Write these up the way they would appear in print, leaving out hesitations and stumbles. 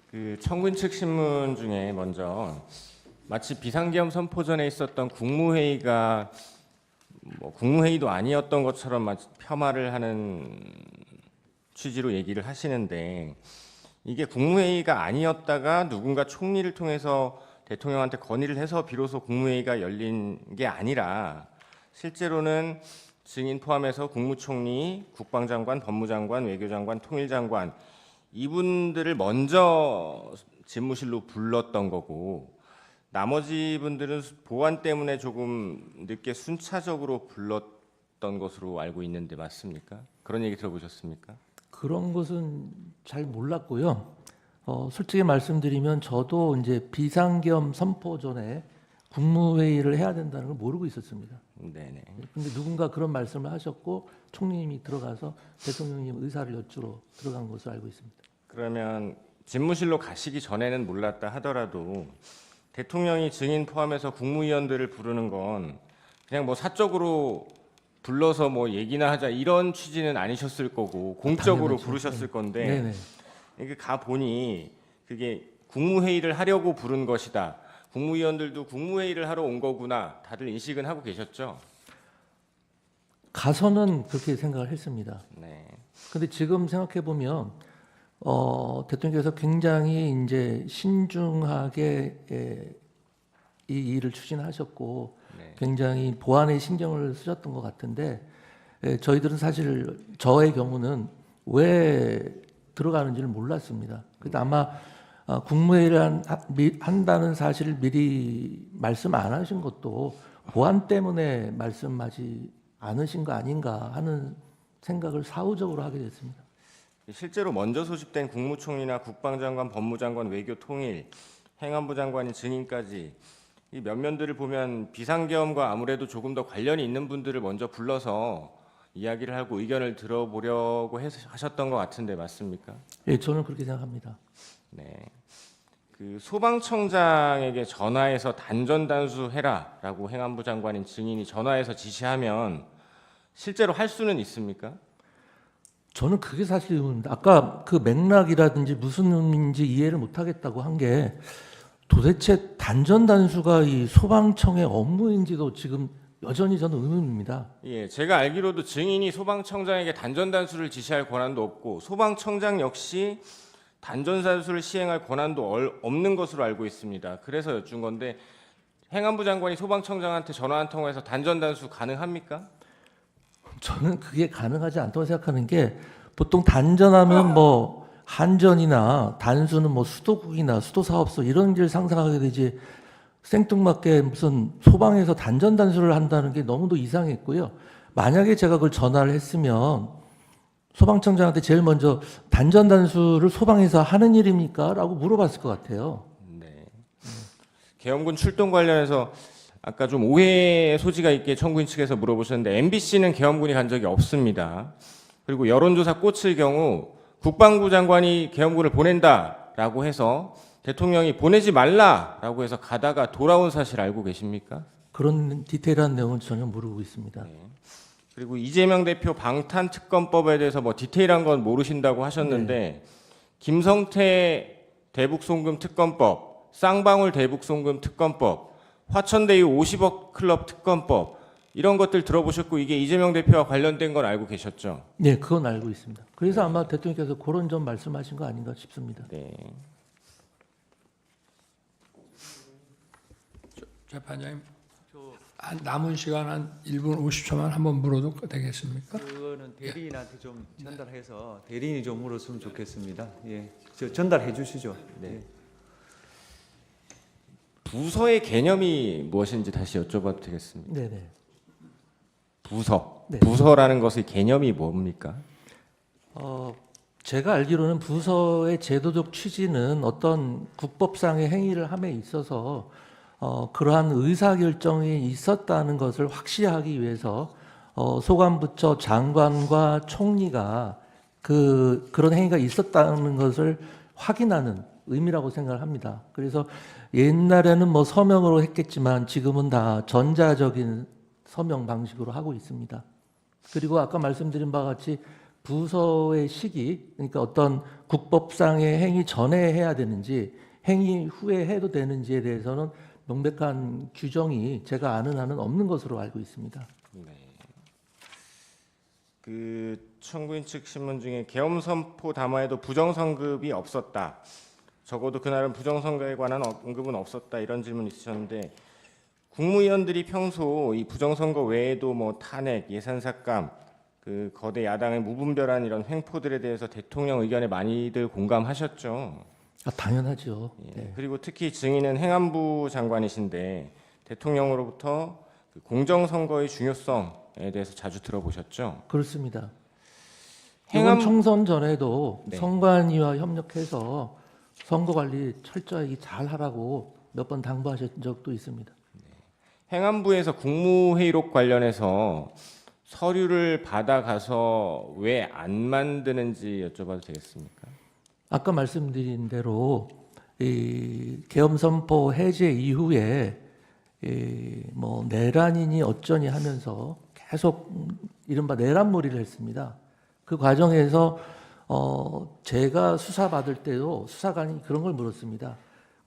그 청군 측 신문 중에 먼저 마치 비상계엄 선포 전에 있었던 국무회의가 국무회의도 아니었던 것처럼 폄하를 하는 취지로 얘기를 하시는데, 이게 국무회의가 아니었다가 누군가 총리를 통해서 대통령한테 건의를 해서 비로소 국무회의가 열린 게 아니라 실제로는 증인 포함해서 국무총리, 국방장관, 법무장관, 외교장관, 통일장관 이분들을 먼저 집무실로 불렀던 거고, 나머지 분들은 보안 때문에 조금 늦게 순차적으로 불렀던 것으로 알고 있는데 맞습니까? 그런 얘기 들어보셨습니까? 그런 것은 잘 몰랐고요. 솔직히 말씀드리면 저도 이제 비상계엄 선포 전에 국무회의를 해야 된다는 걸 모르고 있었습니다. 네네. 근데 누군가 그런 말씀을 하셨고 총리님이 들어가서 대통령님 의사를 여쭈러 들어간 것으로 알고 있습니다. 그러면 집무실로 가시기 전에는 몰랐다 하더라도 대통령이 증인 포함해서 국무위원들을 부르는 건 그냥 사적으로 불러서 얘기나 하자 이런 취지는 아니셨을 거고 공적으로 당연하죠. 부르셨을 건데, 네네. 이게 가 보니 그게 국무회의를 하려고 부른 것이다. 국무위원들도 국무회의를 하러 온 거구나. 다들 인식은 하고 계셨죠? 가서는 그렇게 생각을 했습니다. 네. 근데 지금 생각해 보면 대통령께서 굉장히 이제 신중하게 이 일을 추진하셨고 네. 굉장히 보안에 신경을 쓰셨던 것 같은데, 저희들은 사실 저의 경우는 왜 들어가는지를 몰랐습니다. 그래서 아마 국무회의를 한다는 사실을 미리 말씀 안 하신 것도 보안 때문에 말씀하지 않으신 거 아닌가 하는 생각을 사후적으로 하게 됐습니다. 실제로 먼저 소집된 국무총리나 국방장관, 법무장관, 외교통일, 행안부 장관인 증인까지 이 면면들을 보면 비상계엄과 아무래도 조금 더 관련이 있는 분들을 먼저 불러서 이야기를 하고 의견을 들어보려고 하셨던 것 같은데 맞습니까? 예, 저는 그렇게 생각합니다. 네. 그 소방청장에게 전화해서 단전단수해라라고 행안부 장관인 증인이 전화해서 지시하면 실제로 할 수는 있습니까? 저는 그게 사실 의문입니다. 아까 그 맥락이라든지 무슨 의미인지 이해를 못하겠다고 한 게 도대체 단전단수가 이 소방청의 업무인지도 지금 여전히 저는 의문입니다. 예, 제가 알기로도 증인이 소방청장에게 단전단수를 지시할 권한도 없고 소방청장 역시 단전단수를 시행할 권한도 없는 것으로 알고 있습니다. 그래서 여쭌 건데 행안부 장관이 소방청장한테 전화 한 통화해서 단전단수 가능합니까? 저는 그게 가능하지 않다고 생각하는 게, 보통 단전하면 한전이나 단수는 수도국이나 수도사업소 이런 일 상상하게 되지, 생뚱맞게 무슨 소방에서 단전단수를 한다는 게 너무도 이상했고요. 만약에 제가 그걸 전화를 했으면 소방청장한테 제일 먼저 단전단수를 소방에서 하는 일입니까? 라고 물어봤을 것 같아요. 네. 계엄군 출동 관련해서 아까 좀 오해의 소지가 있게 청구인 측에서 물어보셨는데 MBC는 계엄군이 간 적이 없습니다. 그리고 여론조사 꽂힐 경우 국방부 장관이 계엄군을 보낸다라고 해서 대통령이 보내지 말라라고 해서 가다가 돌아온 사실 알고 계십니까? 그런 디테일한 내용은 전혀 모르고 있습니다. 네. 그리고 이재명 대표 방탄특검법에 대해서 디테일한 건 모르신다고 하셨는데 김성태 대북송금 특검법, 쌍방울 대북송금 특검법, 화천대유 50억 클럽 특검법 이런 것들 들어보셨고 이게 이재명 대표와 관련된 건 알고 계셨죠? 네, 그건 알고 있습니다. 그래서 아마 대통령께서 그런 점 말씀하신 거 아닌가 싶습니다. 네. 재판장님, 남은 시간 한 1분 50초만 한번 물어도 되겠습니까? 그거는 대리인한테 좀 전달해서 대리인이 좀 물었으면 좋겠습니다. 예, 전달해 주시죠. 네. 부서의 개념이 무엇인지 다시 여쭤봐도 되겠습니다. 네네. 부서. 네. 부서라는 것의 개념이 뭡니까? 제가 알기로는 부서의 제도적 취지는 어떤 국법상의 행위를 함에 있어서 그러한 의사결정이 있었다는 것을 확시하기 위해서 소관부처 장관과 총리가 그런 행위가 있었다는 것을 확인하는 의미라고 생각을 합니다. 그래서 옛날에는 서명으로 했겠지만 지금은 다 전자적인 서명 방식으로 하고 있습니다. 그리고 아까 말씀드린 바와 같이 부서의 시기, 그러니까 어떤 국법상의 행위 전에 해야 되는지 행위 후에 해도 되는지에 대해서는 명백한 규정이 제가 아는 한은 없는 것으로 알고 있습니다. 그 청구인 측 신문 중에 계엄 선포 담화에도 부정선급이 없었다. 적어도 그날은 부정선거에 관한 언급은 없었다. 이런 질문 있으셨는데 국무위원들이 평소 이 부정선거 외에도 뭐 탄핵, 예산삭감, 그 거대 야당의 무분별한 이런 횡포들에 대해서 대통령 의견에 많이들 공감하셨죠. 아, 당연하죠. 예. 네. 그리고 특히 증인은 행안부 장관이신데 대통령으로부터 그 공정선거의 중요성에 대해서 자주 들어보셨죠. 그렇습니다. 행안- 이번 총선 전에도 네. 선관위와 협력해서 선거 관리 철저히 잘 하라고 몇 번 당부하신 적도 있습니다. 행안부에서 국무회의록 관련해서 서류를 받아가서 왜 안 만드는지 여쭤봐도 되겠습니까? 아까 말씀드린 대로 이 계엄 선포 해제 이후에 뭐 내란이니 어쩌니 하면서 계속 이른바 내란몰이를 했습니다. 그 과정에서 제가 수사받을 때도 수사관이 그런 걸 물었습니다.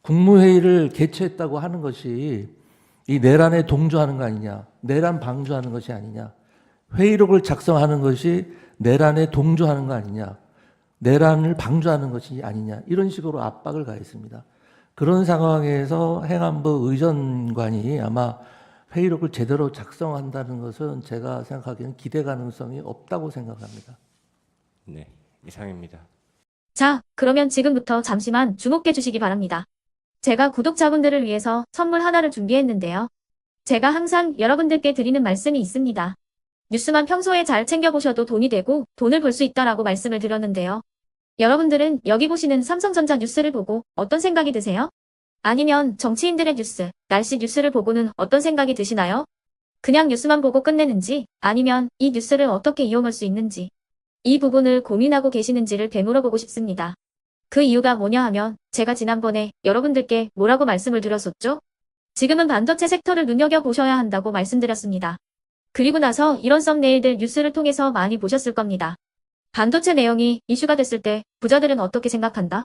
국무회의를 개최했다고 하는 것이 이 내란에 동조하는 거 아니냐, 내란 방조하는 것이 아니냐, 회의록을 작성하는 것이 내란에 동조하는 거 아니냐, 내란을 방조하는 것이 아니냐, 이런 식으로 압박을 가했습니다. 그런 상황에서 행안부 의전관이 아마 회의록을 제대로 작성한다는 것은 제가 생각하기에는 기대 가능성이 없다고 생각합니다. 네, 이상입니다. 자, 그러면 지금부터 잠시만 주목해 주시기 바랍니다. 제가 구독자분들을 위해서 선물 하나를 준비했는데요. 제가 항상 여러분들께 드리는 말씀이 있습니다. 뉴스만 평소에 잘 챙겨보셔도 돈이 되고 돈을 벌 수 있다라고 말씀을 드렸는데요. 여러분들은 여기 보시는 삼성전자 뉴스를 보고 어떤 생각이 드세요? 아니면 정치인들의 뉴스, 날씨 뉴스를 보고는 어떤 생각이 드시나요? 그냥 뉴스만 보고 끝내는지, 아니면 이 뉴스를 어떻게 이용할 수 있는지, 이 부분을 고민하고 계시는지를 되물어보고 싶습니다. 그 이유가 뭐냐 하면 제가 지난번에 여러분들께 뭐라고 말씀을 드렸었죠? 지금은 반도체 섹터를 눈여겨보셔야 한다고 말씀드렸습니다. 그리고 나서 이런 썸네일들 뉴스를 통해서 많이 보셨을 겁니다. 반도체 내용이 이슈가 됐을 때 부자들은 어떻게 생각한다?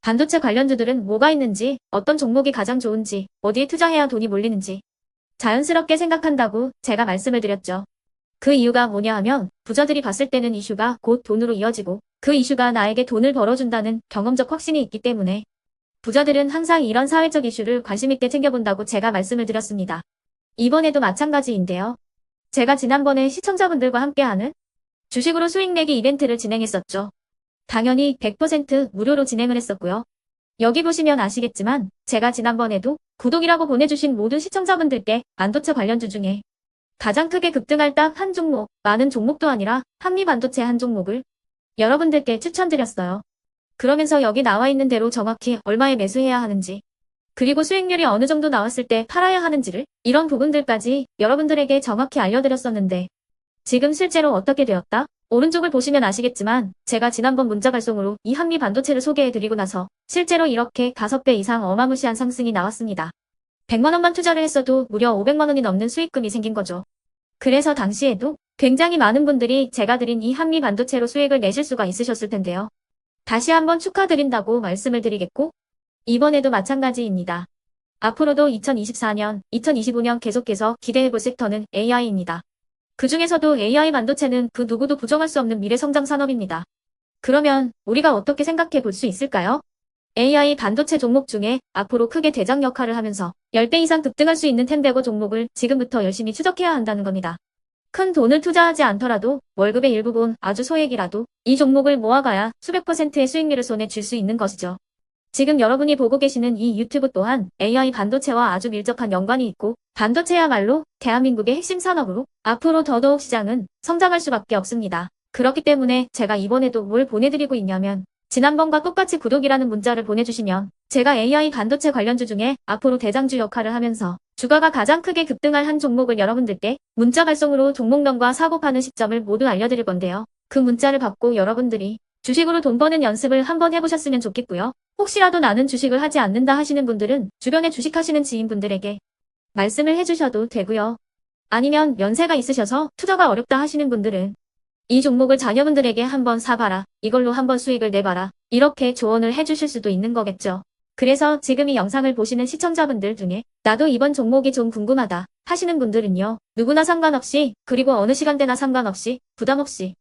반도체 관련주들은 뭐가 있는지, 어떤 종목이 가장 좋은지, 어디에 투자해야 돈이 몰리는지 자연스럽게 생각한다고 제가 말씀을 드렸죠. 그 이유가 뭐냐 하면 부자들이 봤을 때는 이슈가 곧 돈으로 이어지고 그 이슈가 나에게 돈을 벌어준다는 경험적 확신이 있기 때문에 부자들은 항상 이런 사회적 이슈를 관심 있게 챙겨본다고 제가 말씀을 드렸습니다. 이번에도 마찬가지인데요. 제가 지난번에 시청자분들과 함께하는 주식으로 수익 내기 이벤트를 진행했었죠. 당연히 100% 무료로 진행을 했었고요. 여기 보시면 아시겠지만 제가 지난번에도 구독이라고 보내주신 모든 시청자분들께 반도체 관련주 중에 가장 크게 급등할 딱 한 종목, 많은 종목도 아니라 한미반도체 한 종목을 여러분들께 추천드렸어요. 그러면서 여기 나와 있는 대로 정확히 얼마에 매수해야 하는지, 그리고 수익률이 어느 정도 나왔을 때 팔아야 하는지를 이런 부분들까지 여러분들에게 정확히 알려드렸었는데 지금 실제로 어떻게 되었다? 오른쪽을 보시면 아시겠지만 제가 지난번 문자 발송으로 이 한미반도체를 소개해드리고 나서 실제로 이렇게 5배 이상 어마무시한 상승이 나왔습니다. 100만 원만 투자를 했어도 무려 500만 원이 넘는 수익금이 생긴 거죠. 그래서 당시에도 굉장히 많은 분들이 제가 드린 이 한미반도체로 수익을 내실 수가 있으셨을 텐데요. 다시 한번 축하드린다고 말씀을 드리겠고 이번에도 마찬가지입니다. 앞으로도 2024년, 2025년 계속해서 기대해볼 섹터는 AI입니다. 그 중에서도 AI 반도체는 그 누구도 부정할 수 없는 미래 성장 산업입니다. 그러면 우리가 어떻게 생각해 볼 수 있을까요? AI 반도체 종목 중에 앞으로 크게 대장 역할을 하면서 10배 이상 급등할 수 있는 템베고 종목을 지금부터 열심히 추적해야 한다는 겁니다. 큰 돈을 투자하지 않더라도 월급의 일부분 아주 소액이라도 이 종목을 모아가야 수백 %의 수익률을 손에 쥘 수 있는 것이죠. 지금 여러분이 보고 계시는 이 유튜브 또한 AI 반도체와 아주 밀접한 연관이 있고 반도체야말로 대한민국의 핵심 산업으로 앞으로 더더욱 시장은 성장할 수밖에 없습니다. 그렇기 때문에 제가 이번에도 뭘 보내드리고 있냐면 지난번과 똑같이 구독이라는 문자를 보내주시면 제가 AI 반도체 관련주 중에 앞으로 대장주 역할을 하면서 주가가 가장 크게 급등할 한 종목을 여러분들께 문자 발송으로 종목명과 사고 파는 시점을 모두 알려드릴 건데요. 그 문자를 받고 여러분들이 주식으로 돈 버는 연습을 한번 해보셨으면 좋겠고요. 혹시라도 나는 주식을 하지 않는다 하시는 분들은 주변에 주식하시는 지인분들에게 말씀을 해주셔도 되고요. 아니면 연세가 있으셔서 투자가 어렵다 하시는 분들은 이 종목을 자녀분들에게 한번 사봐라. 이걸로 한번 수익을 내봐라. 이렇게 조언을 해주실 수도 있는 거겠죠. 그래서 지금 이 영상을 보시는 시청자분들 중에 나도 이번 종목이 좀 궁금하다 하시는 분들은요. 누구나 상관없이 그리고 어느 시간대나 상관없이 부담 없이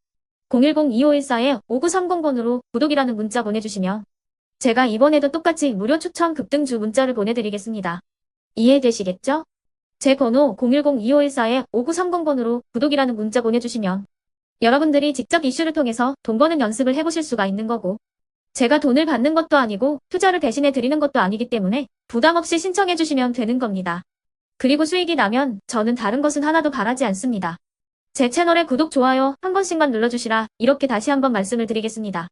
010-2514-5930번으로 구독이라는 문자 보내주시면 제가 이번에도 똑같이 무료 추천 급등주 문자를 보내드리겠습니다. 이해되시겠죠? 제 번호 010-2514-5930번으로 구독이라는 문자 보내주시면 여러분들이 직접 이슈를 통해서 돈 버는 연습을 해보실 수가 있는 거고 제가 돈을 받는 것도 아니고 투자를 대신해 드리는 것도 아니기 때문에 부담 없이 신청해 주시면 되는 겁니다. 그리고 수익이 나면 저는 다른 것은 하나도 바라지 않습니다. 제 채널에 구독, 좋아요 한 번씩만 눌러주시라 이렇게 다시 한번 말씀을 드리겠습니다.